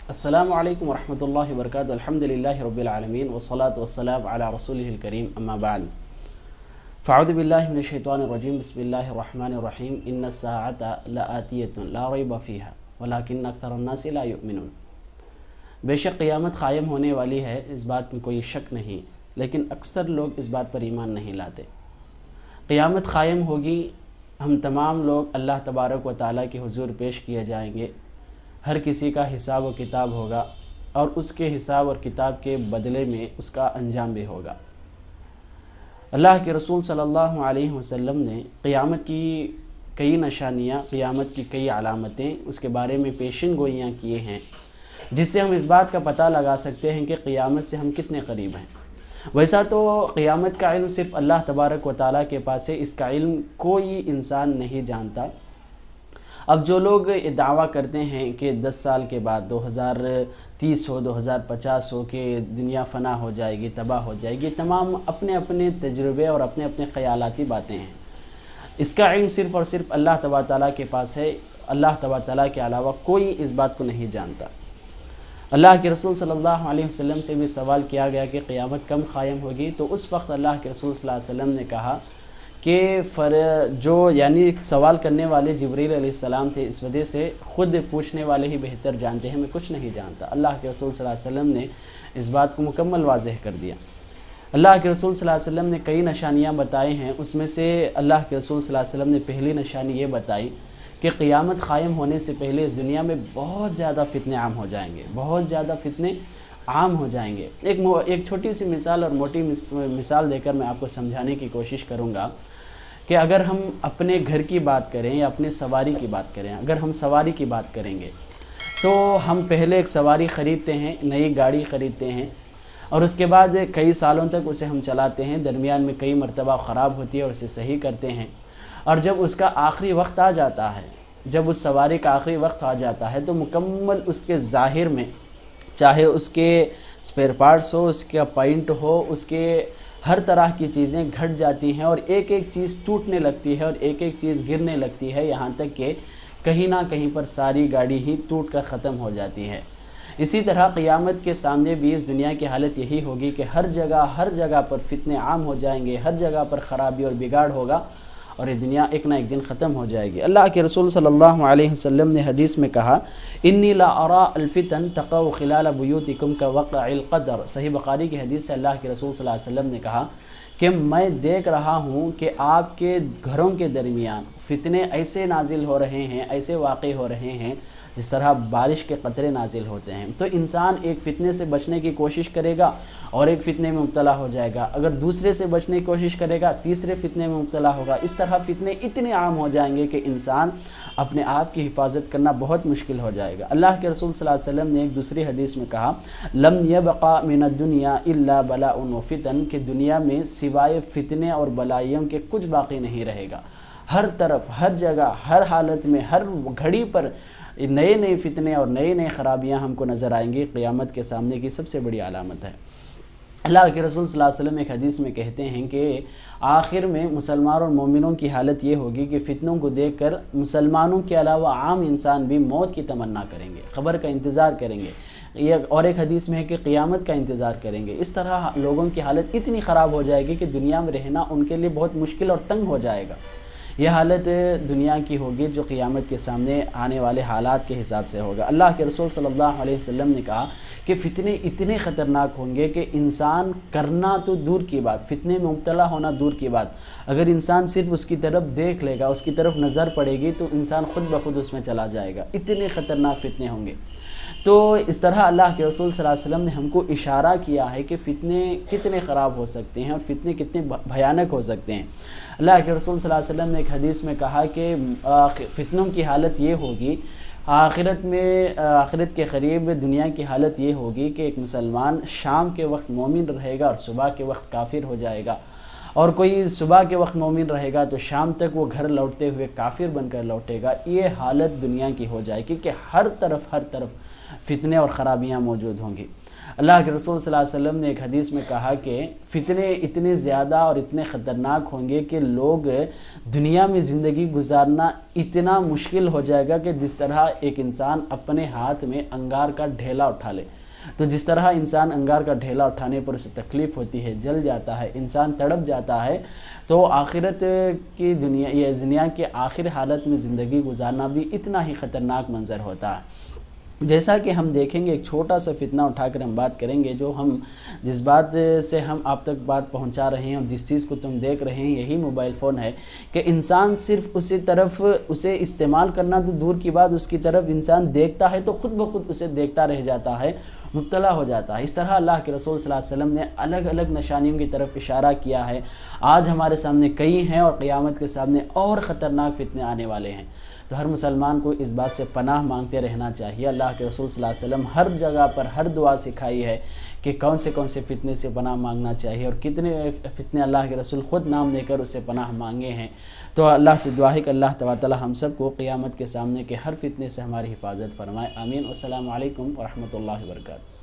السلام علیکم ورحمۃ اللہ وبرکاتہ الحمد للہ رب العالمین والصلاة والسلام علی رسولہ الکریم اما بعد فاعوذ باللہ من الشیطان الرجیم بسم اللہ الرحمن الرحیم ان الساعة لآتیۃ لا ریب فیہا ولکن اکثر الناس لا یؤمنون۔ بے شک قیامت قائم ہونے والی ہے، اس بات میں کوئی شک نہیں، لیکن اکثر لوگ اس بات پر ایمان نہیں لاتے۔ قیامت قائم ہوگی، ہم تمام لوگ اللہ تبارک و تعالیٰ کے حضور پیش کیے جائیں گے، ہر کسی کا حساب و کتاب ہوگا اور اس کے حساب اور کتاب کے بدلے میں اس کا انجام بھی ہوگا۔ اللہ کے رسول صلی اللہ علیہ وسلم نے قیامت کی کئی نشانیاں، قیامت کی کئی علامتیں اس کے بارے میں پیشن گوئیاں کیے ہیں، جس سے ہم اس بات کا پتہ لگا سکتے ہیں کہ قیامت سے ہم کتنے قریب ہیں۔ ویسا تو قیامت کا علم صرف اللہ تبارک و تعالیٰ کے پاس ہے، اس کا علم کوئی انسان نہیں جانتا۔ اب جو لوگ دعویٰ کرتے ہیں کہ 10 سال کے بعد 2030 ہو، 2050 ہو کہ دنیا فنا ہو جائے گی، تباہ ہو جائے گی، تمام اپنے اپنے تجربے اور اپنے اپنے خیالاتی باتیں ہیں۔ اس کا علم صرف اور صرف اللہ تبارک تعالیٰ کے پاس ہے، اللہ تبارک تعالیٰ کے علاوہ کوئی اس بات کو نہیں جانتا۔ اللہ کے رسول صلی اللہ علیہ وسلم سے بھی سوال کیا گیا کہ قیامت کب قائم ہوگی، تو اس وقت اللہ کے رسول صلی اللہ علیہ وسلم نے کہا کہ جو یعنی سوال کرنے والے جبریل علیہ السلام تھے، اس وجہ سے خود پوچھنے والے ہی بہتر جانتے ہیں، میں کچھ نہیں جانتا۔ اللہ کے رسول صلی اللہ علیہ وسلم نے اس بات کو مکمل واضح کر دیا۔ اللہ کے رسول صلی اللہ علیہ وسلم نے کئی نشانیاں بتائی ہیں، اس میں سے اللہ کے رسول صلی اللہ علیہ وسلم نے پہلی نشانی یہ بتائی کہ قیامت قائم ہونے سے پہلے اس دنیا میں بہت زیادہ فتنے عام ہو جائیں گے، بہت زیادہ فتنے عام ہو جائیں گے۔ ایک چھوٹی سی مثال اور موٹی مثال دے کر میں آپ کو سمجھانے کی کوشش کروں گا کہ اگر ہم اپنے گھر کی بات کریں یا اپنے سواری کی بات کریں، اگر ہم سواری کی بات کریں گے تو ہم پہلے ایک سواری خریدتے ہیں، نئی گاڑی خریدتے ہیں، اور اس کے بعد کئی سالوں تک اسے ہم چلاتے ہیں، درمیان میں کئی مرتبہ خراب ہوتی ہے اور اسے صحیح کرتے ہیں، اور جب اس کا آخری وقت آ جاتا ہے، جب اس سواری کا آخری وقت آ جاتا ہے تو مکمل اس کے ظاہر میں، چاہے اس کے اسپیئر پارٹس ہو، اس کا پینٹ ہو، اس کے ہر طرح کی چیزیں گھٹ جاتی ہیں اور ایک ایک چیز ٹوٹنے لگتی ہے اور ایک ایک چیز گرنے لگتی ہے، یہاں تک کہ کہیں نہ کہیں پر ساری گاڑی ہی ٹوٹ کر ختم ہو جاتی ہے۔ اسی طرح قیامت کے سامنے بھی اس دنیا کی حالت یہی ہوگی کہ ہر جگہ پر فتنے عام ہو جائیں گے، ہر جگہ پر خرابی اور بگاڑ ہوگا اور یہ دنیا ایک نہ ایک دن ختم ہو جائے گی۔ اللہ کے رسول صلی اللہ علیہ وسلم نے حدیث میں کہا انی لا ارى الفتن تقع خلال بیوتکم کوقع القدر۔ صحیح بخاری کی حدیث سے اللہ کے رسول صلی اللہ علیہ وسلم نے کہا کہ میں دیکھ رہا ہوں کہ آپ کے گھروں کے درمیان فتنے ایسے نازل ہو رہے ہیں، ایسے واقع ہو رہے ہیں جس طرح بارش کے قطرے نازل ہوتے ہیں۔ تو انسان ایک فتنے سے بچنے کی کوشش کرے گا اور ایک فتنے میں مبتلا ہو جائے گا، اگر دوسرے سے بچنے کی کوشش کرے گا تیسرے فتنے میں مبتلا ہوگا۔ اس طرح فتنے اتنے عام ہو جائیں گے کہ انسان اپنے آپ کی حفاظت کرنا بہت مشکل ہو جائے گا۔ اللہ کے رسول صلی اللہ علیہ وسلم نے ایک دوسری حدیث میں کہا لم یبقى من الدنیا الا بلاء وفتن، کہ دنیا میں سوائے فتنے اور بلائیوں کے کچھ باقی نہیں رہے گا۔ ہر طرف، ہر جگہ، ہر حالت میں، ہر گھڑی پر نئے فتنے اور نئے خرابیاں ہم کو نظر آئیں گی۔ قیامت کے سامنے کی سب سے بڑی علامت ہے۔ اللہ کے رسول صلی اللہ علیہ وسلم ایک حدیث میں کہتے ہیں کہ آخر میں مسلمان اور مومنوں کی حالت یہ ہوگی کہ فتنوں کو دیکھ کر مسلمانوں کے علاوہ عام انسان بھی موت کی تمنا کریں گے، خبر کا انتظار کریں گے، اور ایک حدیث میں ہے کہ قیامت کا انتظار کریں گے۔ اس طرح لوگوں کی حالت اتنی خراب ہو جائے گی کہ دنیا میں رہنا ان کے لیے بہت مشکل اور تنگ ہو جائے گا۔ یہ حالت دنیا کی ہوگی جو قیامت کے سامنے آنے والے حالات کے حساب سے ہوگا۔ اللہ کے رسول صلی اللہ علیہ وسلم نے کہا کہ فتنے اتنے خطرناک ہوں گے کہ انسان کرنا تو دور کی بات، فتنے میں مبتلا ہونا دور کی بات، اگر انسان صرف اس کی طرف دیکھ لے گا، اس کی طرف نظر پڑے گی تو انسان خود بخود اس میں چلا جائے گا، اتنے خطرناک فتنے ہوں گے۔ تو اس طرح اللہ کے رسول صلی اللہ علیہ وسلم نے ہم کو اشارہ کیا ہے کہ فتنے کتنے خراب ہو سکتے ہیں اور فتنے کتنے بھیانک ہو سکتے ہیں۔ اللہ کے رسول صلی اللہ علیہ وسلم نے ایک حدیث میں کہا کہ فتنوں کی حالت یہ ہوگی، آخرت کے قریب دنیا کی حالت یہ ہوگی کہ ایک مسلمان شام کے وقت مومن رہے گا اور صبح کے وقت کافر ہو جائے گا، اور کوئی صبح کے وقت مومن رہے گا تو شام تک وہ گھر لوٹتے ہوئے کافر بن کر لوٹے گا۔ یہ حالت دنیا کی ہو جائے گی کہ ہر طرف فتنے اور خرابیاں موجود ہوں گی۔ اللہ کے رسول صلی اللہ علیہ وسلم نے ایک حدیث میں کہا کہ فتنے اتنے زیادہ اور اتنے خطرناک ہوں گے کہ لوگ دنیا میں زندگی گزارنا اتنا مشکل ہو جائے گا کہ جس طرح ایک انسان اپنے ہاتھ میں انگار کا ڈھیلا اٹھا لے، تو جس طرح انسان انگار کا ڈھیلا اٹھانے پر اسے تکلیف ہوتی ہے، جل جاتا ہے، انسان تڑپ جاتا ہے، تو آخرت کی دنیا، یہ دنیا کے آخر حالت میں زندگی گزارنا بھی اتنا ہی خطرناک منظر ہوتا ہے۔ جیسا کہ ہم دیکھیں گے، ایک چھوٹا سا فتنہ اٹھا کر ہم بات کریں گے، جو ہم جس بات سے ہم آپ تک بات پہنچا رہے ہیں اور جس چیز کو تم دیکھ رہے ہیں، یہی موبائل فون ہے کہ انسان صرف اسے استعمال کرنا تو دور کی بات، اس کی طرف انسان دیکھتا ہے تو خود بخود اسے دیکھتا رہ جاتا ہے، مبتلا ہو جاتا ہے۔ اس طرح اللہ کے رسول صلی اللہ علیہ وسلم نے الگ الگ نشانیوں کی طرف اشارہ کیا ہے۔ آج ہمارے سامنے کئی ہیں اور قیامت کے سامنے اور خطرناک فتنے آنے والے ہیں، تو ہر مسلمان کو اس بات سے پناہ مانگتے رہنا چاہیے۔ اللہ کے رسول صلی اللہ علیہ وسلم ہر جگہ پر ہر دعا سکھائی ہے کہ کون سے فتنے سے پناہ مانگنا چاہیے، اور کتنے فتنے اللہ کے رسول خود نام لے کر اسے پناہ مانگے ہیں۔ تو اللہ سے دعا ہے کہ اللہ تعالی ہم سب کو قیامت کے سامنے کے ہر فتنے سے ہماری حفاظت فرمائے، آمین۔ والسلام علیکم ورحمۃ اللہ وبرکاتہ۔